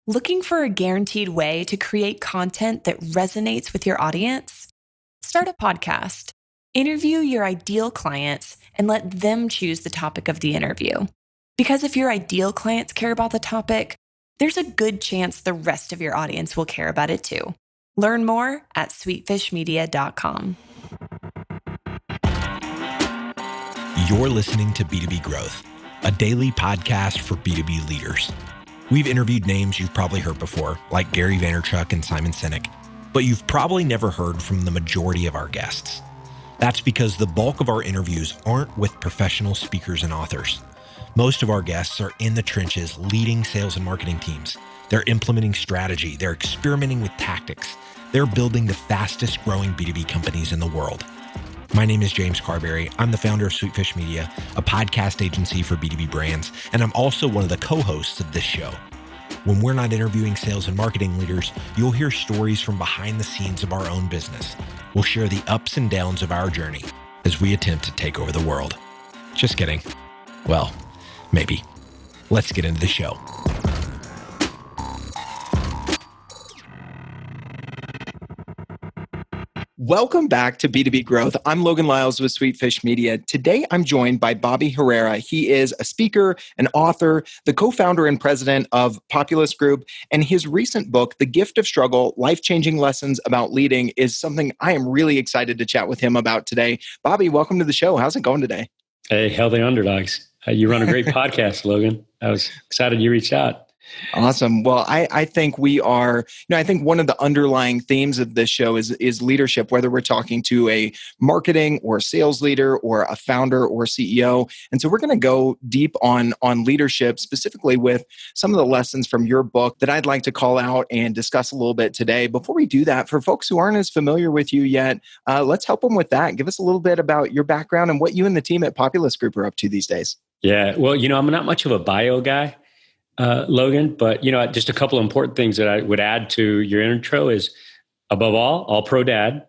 Looking for a guaranteed way to create content that resonates with your audience? Start a podcast. Interview your ideal clients and let them choose the topic of the interview. Because if your ideal clients care about the topic, there's a good chance the rest of your audience will care about it too. Learn more at sweetfishmedia.com. You're listening to B2B Growth, a daily podcast for B2B leaders. We've interviewed names you've probably heard before, like Gary Vaynerchuk and Simon Sinek, but you've probably never heard from the majority of our guests. That's because the bulk of our interviews aren't with professional speakers and authors. Most of our guests are in the trenches leading sales and marketing teams. They're implementing strategy. They're experimenting with tactics. They're building the fastest growing B2B companies in the world. My name is James Carberry. I'm the founder of Sweetfish Media, a podcast agency for B2B brands, and I'm also one of the co-hosts of this show. When we're not interviewing sales and marketing leaders, you'll hear stories from behind the scenes of our own business. We'll share the ups and downs of our journey as we attempt to take over the world. Just kidding. Well, maybe. Let's get into the show. Welcome back to B2B Growth. I'm Logan Lyles with Sweetfish Media. Today, I'm joined by Bobby Herrera. He is a speaker, an author, the co-founder and president of Populus Group, and his recent book, The Gift of Struggle, Life-Changing Lessons About Leading, is something I am really excited to chat with him about today. Bobby, welcome to the show. How's it going today? Hey, healthy underdogs. You run a great podcast, Logan. I was excited you reached out. Awesome. Well, I think we are, I think one of the underlying themes of this show is leadership, whether we're talking to a marketing or sales leader or a founder or CEO. And so we're going to go deep on leadership, specifically with some of the lessons from your book that I'd like to call out and discuss a little bit today. Before we do that, for folks who aren't as familiar with you yet, let's help them with that. Give us a little bit about your background and what you and the team at Populus Group are up to these days. Yeah. Well, I'm not much of a bio guy. Logan, but just a couple of important things that I would add to your intro is, above all pro dad,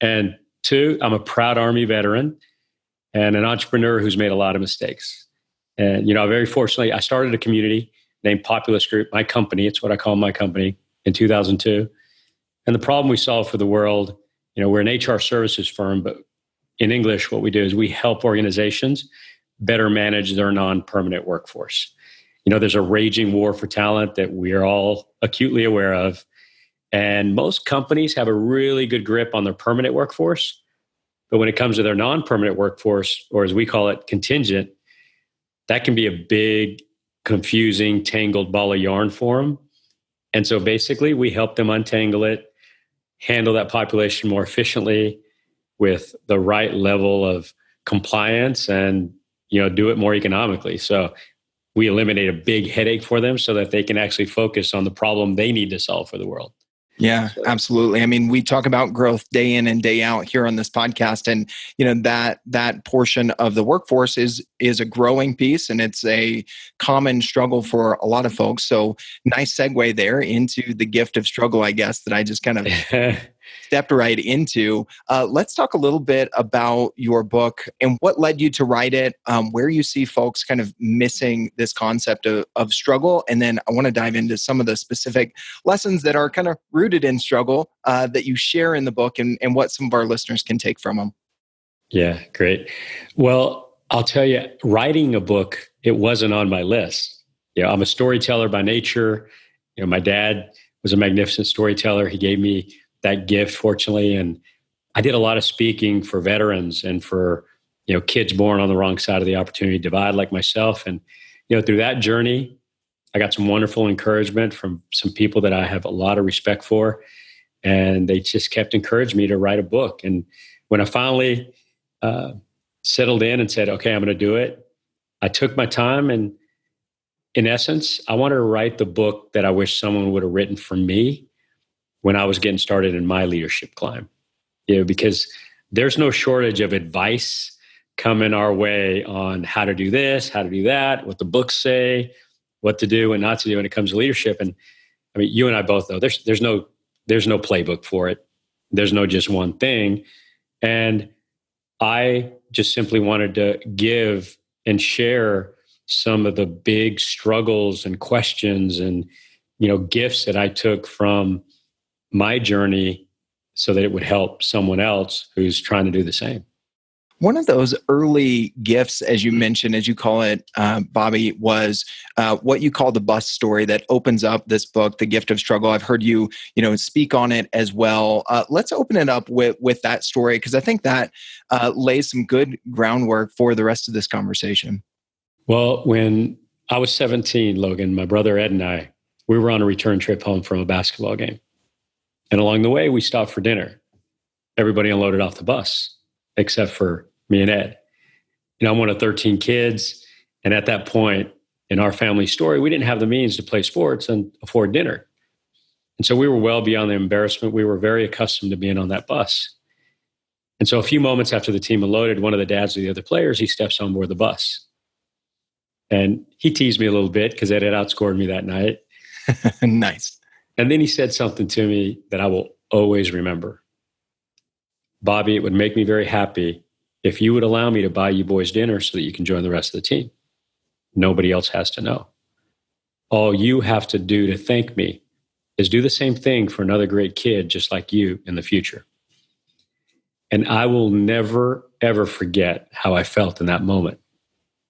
and two, I'm a proud Army veteran and an entrepreneur who's made a lot of mistakes. And very fortunately, I started a community named Populus Group, my company. It's what I call my company, in 2002. And the problem we solve for the world, we're an HR services firm, but in English, what we do is we help organizations better manage their non-permanent workforce. There's a raging war for talent that we're all acutely aware of. And most companies have a really good grip on their permanent workforce. But when it comes to their non-permanent workforce, or as we call it, contingent, that can be a big, confusing, tangled ball of yarn for them. And so basically, we help them untangle it, handle that population more efficiently with the right level of compliance and, do it more economically. So we eliminate a big headache for them so that they can actually focus on the problem they need to solve for the world. Yeah, absolutely. I mean, we talk about growth day in and day out here on this podcast, and that portion of the workforce is a growing piece, and it's a common struggle for a lot of folks. So, nice segue there into the gift of struggle, I guess, that I just kind of stepped right into. Let's talk a little bit about your book and what led you to write it, where you see folks kind of missing this concept of struggle. And then I want to dive into some of the specific lessons that are kind of rooted in struggle that you share in the book and what some of our listeners can take from them. Yeah, great. Well, I'll tell you, writing a book, it wasn't on my list. I'm a storyteller by nature. My dad was a magnificent storyteller. He gave me that gift, fortunately. And I did a lot of speaking for veterans and for, kids born on the wrong side of the opportunity divide like myself. And, through that journey, I got some wonderful encouragement from some people that I have a lot of respect for. And they just kept encouraging me to write a book. And when I finally settled in and said, okay, I'm going to do it, I took my time. And in essence, I wanted to write the book that I wish someone would have written for me when I was getting started in my leadership climb. Because there's no shortage of advice coming our way on how to do this, how to do that, what the books say, what to do and not to do when it comes to leadership. And I mean, you and I both know there's no playbook for it. There's no just one thing. And I just simply wanted to give and share some of the big struggles and questions and gifts that I took from my journey so that it would help someone else who's trying to do the same. One of those early gifts, as you mentioned, as you call it, Bobby, was what you call the bus story that opens up this book, The Gift of Struggle. I've heard you, speak on it as well. Let's open it up with that story, because I think that lays some good groundwork for the rest of this conversation. Well, when I was 17, Logan, my brother Ed and I, we were on a return trip home from a basketball game. And along the way, we stopped for dinner. Everybody unloaded off the bus, except for me and Ed. I'm one of 13 kids. And at that point in our family story, we didn't have the means to play sports and afford dinner. And so we were well beyond the embarrassment. We were very accustomed to being on that bus. And so a few moments after the team unloaded, one of the dads of the other players, he steps on board the bus. And he teased me a little bit because Ed had outscored me that night. Nice. And then he said something to me that I will always remember. Bobby, it would make me very happy if you would allow me to buy you boys dinner so that you can join the rest of the team. Nobody else has to know. All you have to do to thank me is do the same thing for another great kid just like you in the future. And I will never, ever forget how I felt in that moment.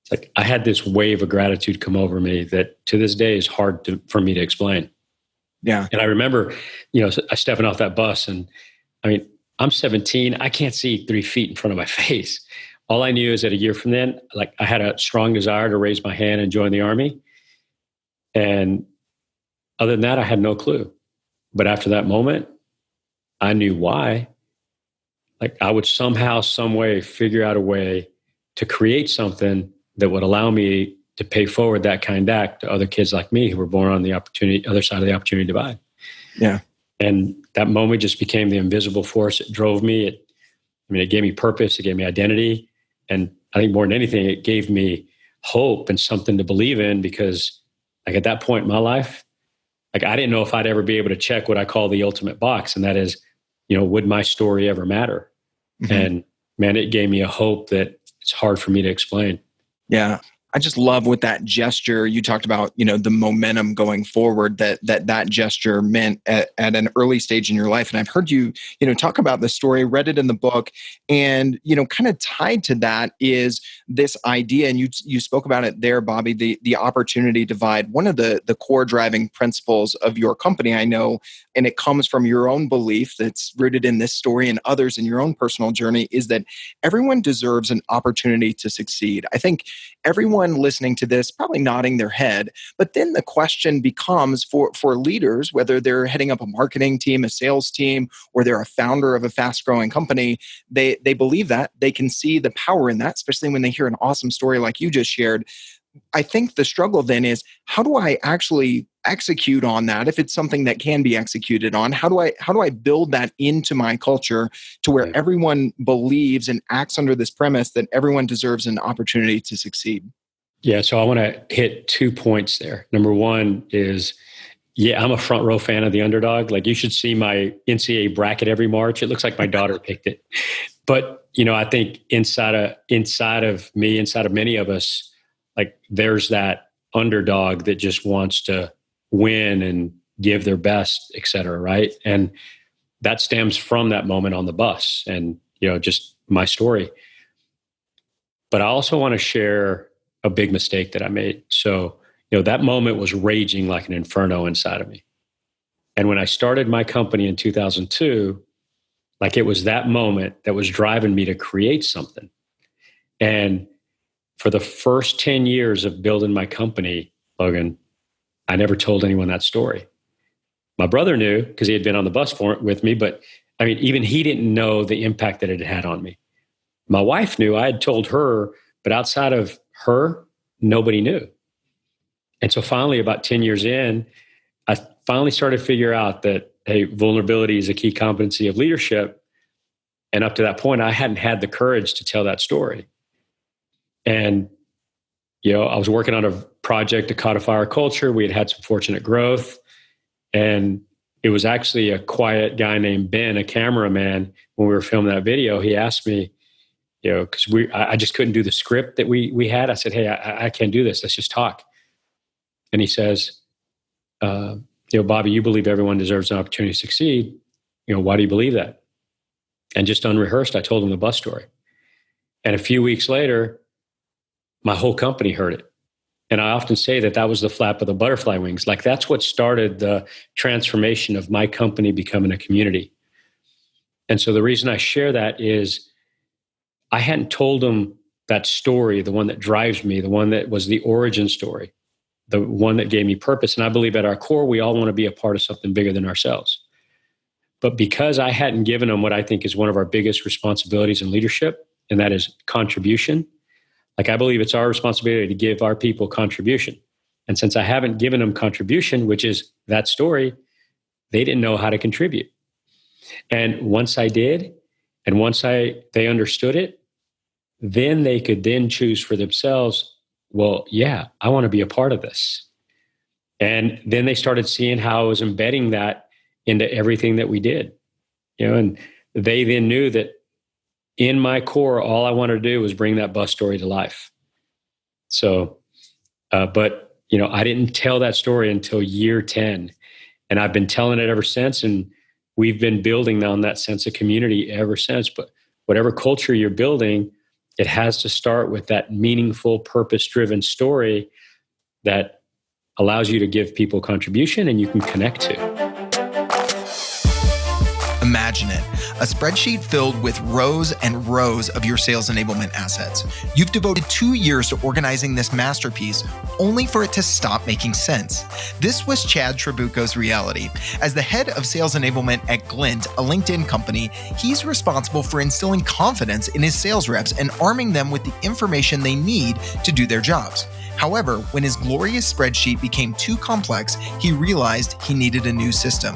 It's like I had this wave of gratitude come over me that to this day is hard for me to explain. Yeah. And I remember, stepping off that bus, and I'm 17. I can't see 3 feet in front of my face. All I knew is that a year from then, I had a strong desire to raise my hand and join the Army. And other than that, I had no clue. But after that moment, I knew why. I would somehow, some way figure out a way to create something that would allow me to pay forward that kind act to other kids like me who were born on the other side of the opportunity divide. Yeah. And that moment just became the invisible force. It drove me. It gave me purpose. It gave me identity. And I think more than anything, it gave me hope and something to believe in, because at that point in my life, I didn't know if I'd ever be able to check what I call the ultimate box. And that is, would my story ever matter? Mm-hmm. And man, it gave me a hope that it's hard for me to explain. Yeah. I just love with that gesture. You talked about, the momentum going forward that gesture meant at an early stage in your life. And I've heard you, talk about the story, read it in the book, and, kind of tied to that is this idea. And you spoke about it there, Bobby, the opportunity divide. One of the core driving principles of your company, I know, and it comes from your own belief that's rooted in this story and others in your own personal journey, is that everyone deserves an opportunity to succeed. I think everyone listening to this probably nodding their head, but then the question becomes for leaders, whether they're heading up a marketing team, a sales team, or they're a founder of a fast growing company, they believe that they can see the power in that, especially when they hear an awesome story like you just shared. I think the struggle then is, how do I actually execute on that? If it's something that can be executed on, how do I build that into my culture to where everyone believes and acts under this premise that everyone deserves an opportunity to succeed? Yeah. So I want to hit 2 points there. Number one is, I'm a front row fan of the underdog. You should see my NCAA bracket every March. It looks like my daughter picked it. But, I think inside of me, inside of many of us, there's that underdog that just wants to win and give their best, et cetera, right? And that stems from that moment on the bus and, just my story. But I also want to share a big mistake that I made. So, that moment was raging like an inferno inside of me. And when I started my company in 2002, it was that moment that was driving me to create something. And for the first 10 years of building my company, Logan, I never told anyone that story. My brother knew because he had been on the bus with me, but even he didn't know the impact that it had on me. My wife knew. I had told her, but outside of her, nobody knew. And so finally, about 10 years in, I finally started to figure out that, hey, vulnerability is a key competency of leadership. And up to that point, I hadn't had the courage to tell that story. And, I was working on a project to codify our culture. We had some fortunate growth. And it was actually a quiet guy named Ben, a cameraman, when we were filming that video. He asked me, because I just couldn't do the script that we had. I said, hey, I can't do this. Let's just talk. And he says, Bobby, you believe everyone deserves an opportunity to succeed. Why do you believe that? And just unrehearsed, I told him the bus story. And a few weeks later, my whole company heard it. And I often say that was the flap of the butterfly wings. Like, that's what started the transformation of my company becoming a community. And so the reason I share that is I hadn't told them that story, the one that drives me, the one that was the origin story, the one that gave me purpose. And I believe at our core, we all want to be a part of something bigger than ourselves. But because I hadn't given them what I think is one of our biggest responsibilities in leadership, and that is contribution, like, I believe it's our responsibility to give our people contribution. And since I haven't given them contribution, which is that story, they didn't know how to contribute. And once I did, and once they understood it, then they could then choose for themselves, well, yeah, I want to be a part of this. And then they started seeing how I was embedding that into everything that we did. And they then knew that in my core, all I wanted to do was bring that bus story to life. So, but I didn't tell that story until year 10. And I've been telling it ever since. And we've been building on that sense of community ever since. But whatever culture you're building, it has to start with that meaningful, purpose-driven story that allows you to give people contribution and you can connect to. Imagine it, a spreadsheet filled with rows and rows of your sales enablement assets. You've devoted 2 years to organizing this masterpiece, only for it to stop making sense. This was Chad Trabucco's reality. As the head of sales enablement at Glint, a LinkedIn company, he's responsible for instilling confidence in his sales reps and arming them with the information they need to do their jobs. However, when his glorious spreadsheet became too complex, he realized he needed a new system.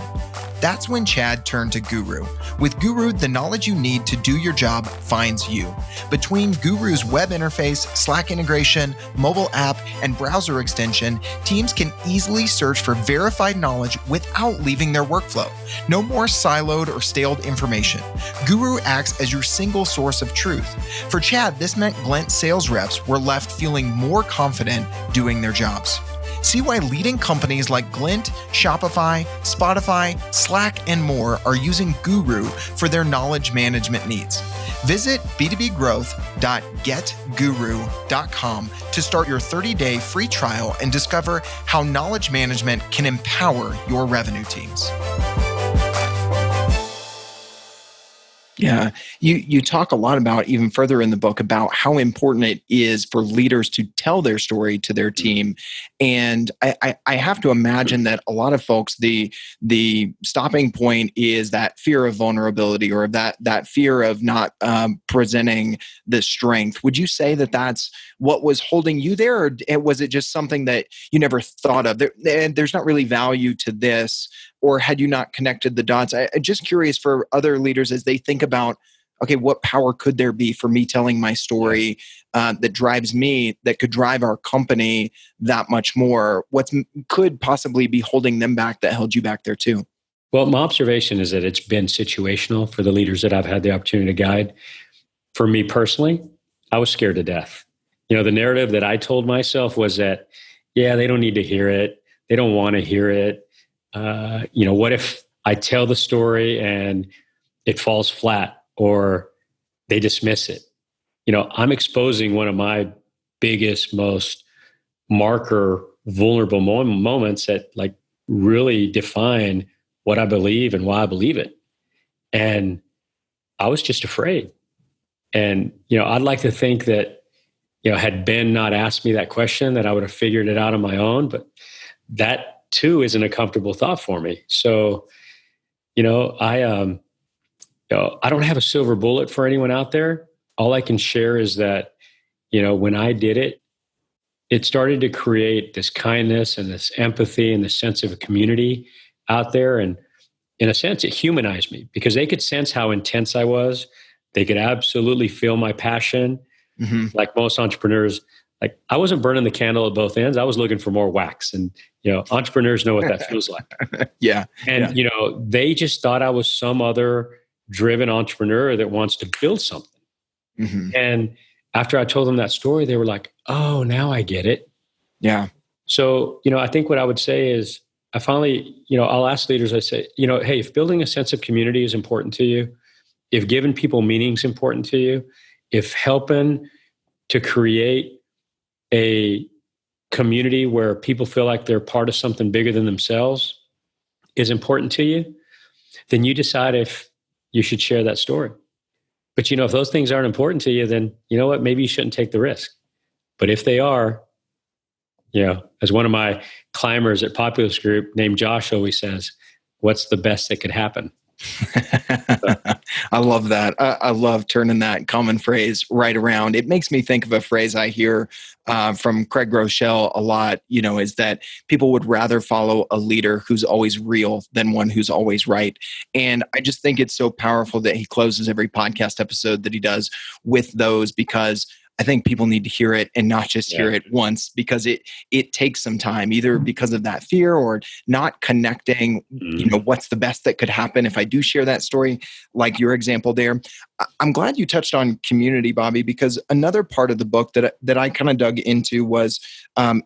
That's when Chad turned to Guru. With Guru, the knowledge you need to do your job finds you. Between Guru's web interface, Slack integration, mobile app, and browser extension, teams can easily search for verified knowledge without leaving their workflow. No more siloed or staled information. Guru acts as your single source of truth. For Chad, this meant Glint sales reps were left feeling more confident doing their jobs. See why leading companies like Glint, Shopify, Spotify, Slack, and more are using Guru for their knowledge management needs. Visit b2bgrowth.getguru.com to start your 30-day free trial and discover how knowledge management can empower your revenue teams. Yeah. You talk a lot about, even further in the book, about how important it is for leaders to tell their story to their team. And I have to imagine that a lot of folks, the stopping point is that fear of vulnerability, or that fear of not presenting the strength. Would you say that that's what was holding you there? Or was it just something that you never thought of? There's not really value to this. Or had you not connected the dots? I'm just curious for other leaders as they think about, okay, what power could there be for me telling my story that drives me, that could drive our company that much more? What could possibly be holding them back that held you back there too? Well, my observation is that it's been situational for the leaders that I've had the opportunity to guide. For me personally, I was scared to death. The narrative that I told myself was that, yeah, they don't need to hear it. They don't want to hear it. What if I tell the story and it falls flat or they dismiss it? I'm exposing one of my biggest, most vulnerable moments that really define what I believe and why I believe it. And I was just afraid. And, I'd like to think that, had Ben not asked me that question, that I would have figured it out on my own, but that too isn't a comfortable thought for me. So, I don't have a silver bullet for anyone out there. All I can share is that, when I did it, it started to create this kindness and this empathy and this sense of a community out there. And in a sense, it humanized me because they could sense how intense I was. They could absolutely feel my passion. Mm-hmm. Like most entrepreneurs, I wasn't burning the candle at both ends. I was looking for more wax. And, entrepreneurs know what that feels like. Yeah. And, they just thought I was some other driven entrepreneur that wants to build something. Mm-hmm. And after I told them that story, they were like, oh, now I get it. Yeah. So, I think what I would say is I finally, I'll ask leaders, I say, hey, if building a sense of community is important to you, if giving people meaning is important to you, if helping to create a community where people feel like they're part of something bigger than themselves is important to you, then you decide if you should share that story. But, if those things aren't important to you, then you know what, maybe you shouldn't take the risk. But if they are, as one of my climbers at Populus Group named Josh always says, what's the best that could happen? I love that. I love turning that common phrase right around. It makes me think of a phrase I hear from Craig Rochelle a lot, is that people would rather follow a leader who's always real than one who's always right. And I just think it's so powerful that he closes every podcast episode that he does with those, because I think people need to hear it and not just hear it once, because it takes some time, either because of that fear or not connecting, what's the best that could happen if I do share that story, like your example there. I'm glad you touched on community, Bobby, because another part of the book that I kind of dug into was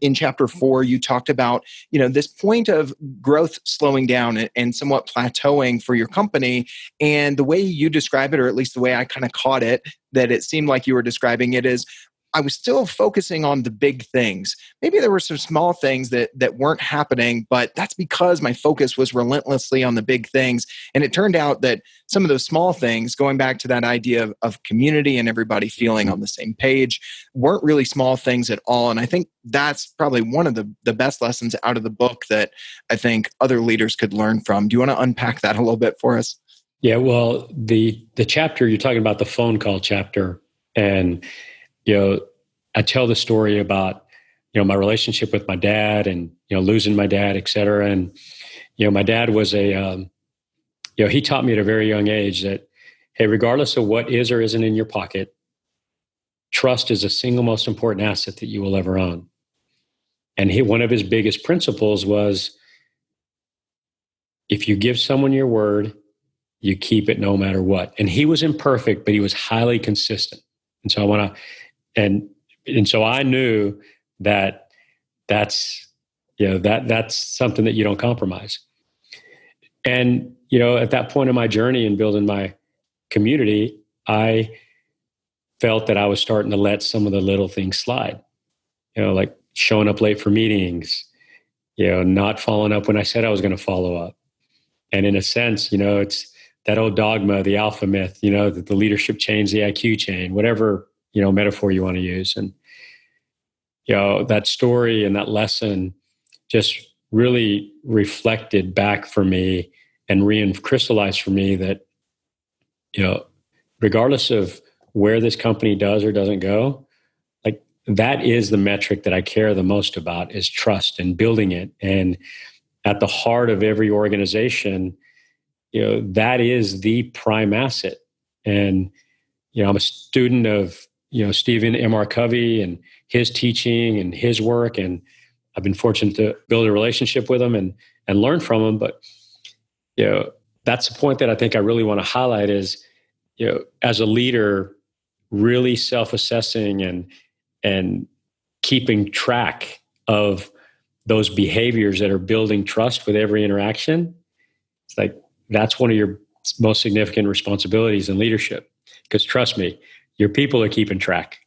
in chapter 4, you talked about, this point of growth slowing down and somewhat plateauing for your company. And the way you describe it, or at least the way I kind of caught it, that it seemed like you were describing it, is I was still focusing on the big things. Maybe there were some small things that weren't happening, but that's because my focus was relentlessly on the big things. And it turned out that some of those small things, going back to that idea of community and everybody feeling on the same page, weren't really small things at all. And I think that's probably one of the best lessons out of the book that I think other leaders could learn from. Do you want to unpack that a little bit for us? Yeah, well, the chapter you're talking about, the phone call chapter, and I tell the story about my relationship with my dad and losing my dad, et cetera. And my dad was he taught me at a very young age that, hey, regardless of what is or isn't in your pocket, trust is the single most important asset that you will ever own. And one of his biggest principles was, if you give someone your word, you keep it no matter what. And he was imperfect, but he was highly consistent. And so so I knew that that's something that you don't compromise. And, at that point in my journey in building my community, I felt that I was starting to let some of the little things slide, like showing up late for meetings, not following up when I said I was going to follow up. And in a sense, it's that old dogma, the alpha myth, that the leadership chain's the IQ chain, whatever, metaphor you want to use. And, that story and that lesson just really reflected back for me and crystallized for me that, regardless of where this company does or doesn't go, like that is the metric that I care the most about, is trust and building it. And at the heart of every organization, that is the prime asset. And, I'm a student of, Stephen M.R. Covey and his teaching and his work. And I've been fortunate to build a relationship with him and learn from him. But, that's the point that I think I really want to highlight is, as a leader, really self-assessing and keeping track of those behaviors that are building trust with every interaction. It's like, that's one of your most significant responsibilities in leadership. Because trust me, your people are keeping track.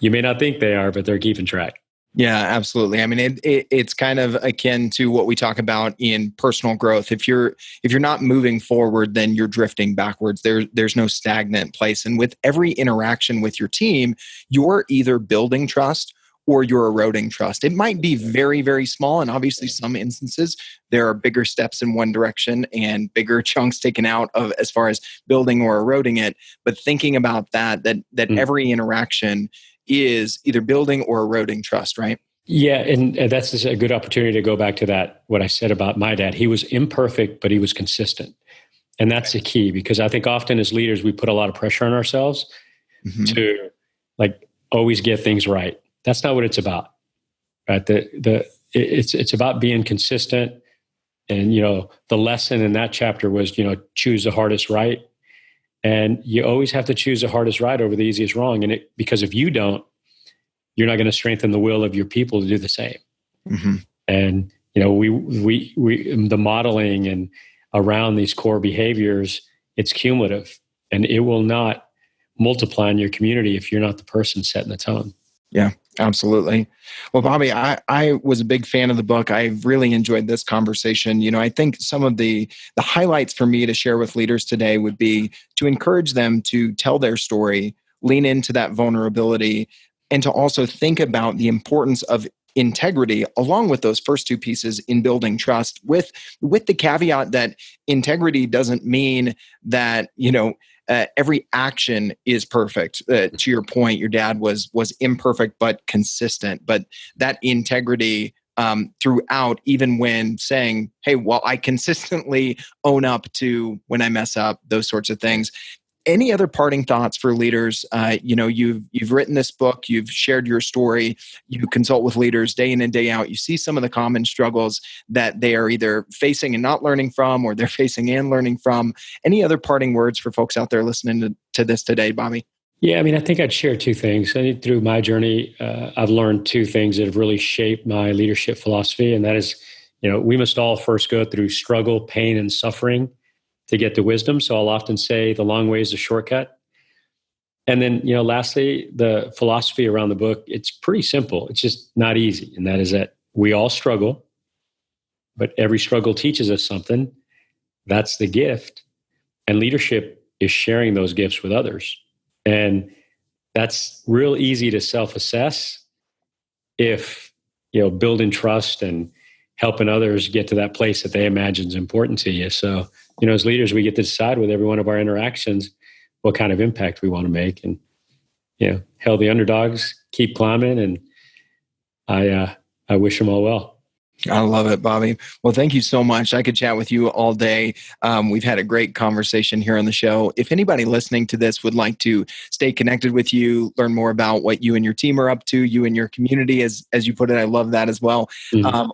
You may not think they are, but they're keeping track. Yeah, absolutely. I mean, it's kind of akin to what we talk about in personal growth. If you're not moving forward, then you're drifting backwards. There's no stagnant place. And with every interaction with your team, you're either building trust or you're eroding trust. It might be very, very small. And obviously some instances, there are bigger steps in one direction and bigger chunks taken out of as far as building or eroding it. But thinking about that every interaction is either building or eroding trust, right? Yeah. And that's just a good opportunity to go back to that, what I said about my dad. He was imperfect, but he was consistent. And that's the key, because I think often as leaders, we put a lot of pressure on ourselves to always get things right. That's not what it's about, right? It's about being consistent. And, the lesson in that chapter was, choose the hardest right. And you always have to choose the hardest right over the easiest wrong. And because if you don't, you're not going to strengthen the will of your people to do the same. Mm-hmm. And, the modeling and around these core behaviors, it's cumulative, and it will not multiply in your community if you're not the person setting the tone. Yeah, absolutely. Well, Bobby, I was a big fan of the book. I really enjoyed this conversation. I think some of the highlights for me to share with leaders today would be to encourage them to tell their story, lean into that vulnerability, and to also think about the importance of integrity along with those first two pieces in building trust, with the caveat that integrity doesn't mean that, every action is perfect. To your point, your dad was imperfect but consistent. But that integrity throughout, even when saying, "Hey, well, I consistently own up to when I mess up," those sorts of things. Any other parting thoughts for leaders? You've written this book, you've shared your story, you consult with leaders day in and day out. You see some of the common struggles that they are either facing and not learning from, or they're facing and learning from. Any other parting words for folks out there listening to this today, Bobby? Yeah, I think I'd share two things. I think through my journey, I've learned two things that have really shaped my leadership philosophy, and that is, we must all first go through struggle, pain, and suffering to get to wisdom. So I'll often say the long way is a shortcut. And then, lastly, the philosophy around the book, it's pretty simple. It's just not easy. And that is that we all struggle, but every struggle teaches us something. That's the gift. And leadership is sharing those gifts with others. And that's real easy to self-assess if, building trust and helping others get to that place that they imagine is important to you. So, as leaders, we get to decide with every one of our interactions what kind of impact we want to make. And, hell, the underdogs keep climbing, and I wish them all well. I love it, Bobby. Well, thank you so much. I could chat with you all day. We've had a great conversation here on the show. If anybody listening to this would like to stay connected with you, learn more about what you and your team are up to, you and your community, as you put it, I love that as well,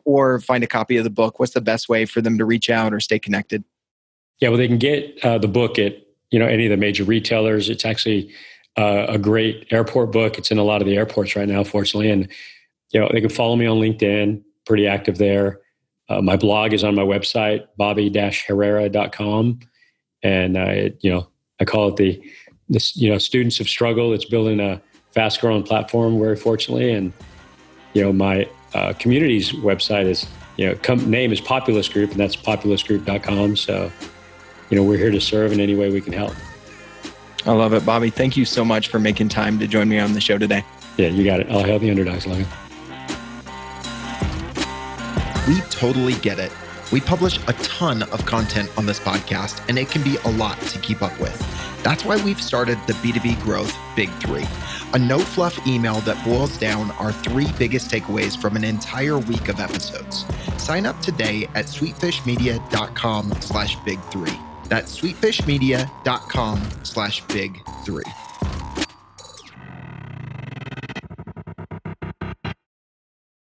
or find a copy of the book, what's the best way for them to reach out or stay connected? Yeah, well, they can get the book at any of the major retailers. It's actually a great airport book. It's in a lot of the airports right now, fortunately. And they can follow me on LinkedIn. Pretty active there. My blog is on my website, bobby-herrera.com. And I call it the Students of Struggle. It's building a fast growing platform, very fortunately. And, my community's website is, name is Populus Group, and that's populusgroup.com. So, we're here to serve in any way we can help. I love it, Bobby. Thank you so much for making time to join me on the show today. Yeah, you got it. I'll help the underdogs, Logan. We totally get it. We publish a ton of content on this podcast, and it can be a lot to keep up with. That's why we've started the B2B Growth Big Three, a no-fluff email that boils down our 3 biggest takeaways from an entire week of episodes. Sign up today at sweetfishmedia.com/big3. That's sweetfishmedia.com/big3.